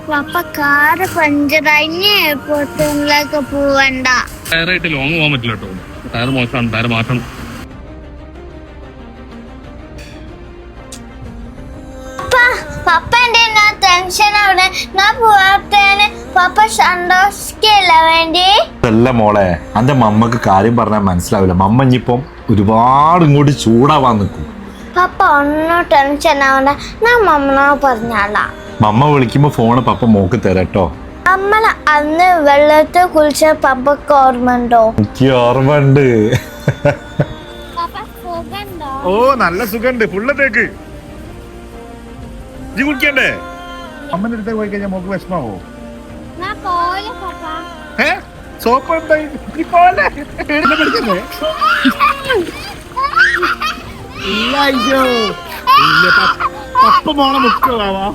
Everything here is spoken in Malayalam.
പപ്പ കാറ് പഞ്ചറായി എയർപോർട്ടിലേക്ക് പോവണ്ട. ടയറായിട്ട് ലോങ് പോകാൻ പറ്റില്ല കേട്ടോ. ടയർ മോശമാണ്, ടയർ മാറ്റണം. പപ്പ എന്റെ ടെൻഷൻ അവിടെ ഞാൻ പോവാത്തേന് പപ്പ സന്തോഷിക്കല്ല വേണ്ടി. അല്ല മോളെ, അന്റെ മമ്മക്ക് കാര്യം പറഞ്ഞാൽ മനസ്സിലാവില്ല. മമ്മ ഇനിയിപ്പം ഒരുപാട് ഇങ്ങോട്ട് ചൂടാവാൻ നിൽക്കും. പപ്പ ഒന്നും ടെൻഷൻ ആവണ്ട, ഞാൻ മമ്മനോട് പറഞ്ഞാളാ. മമ്മ വിളിക്കുമ്പോ ഫോണ് പപ്പ മോക്ക് തരാട്ടോ. നമ്മൾ അന്ന് വെള്ളത്തെ കുളിച്ച പപ്പക്ക് ഓർമ്മണ്ടോ? എനിക്ക് ഓർമ്മണ്ട്. ഓ നല്ല സുഖണ്ട്. ഫുള്ളത്തേക്ക് ഇജ്ജ് കുളിക്കണ്ടേ? അമ്മന്റെ അടുത്തേക്ക് പോയി കഴിഞ്ഞാൽ മോക്ക് വിഷമാവോ? സോപ്പ് പപ്പ മോളെ മുക്കാവാ.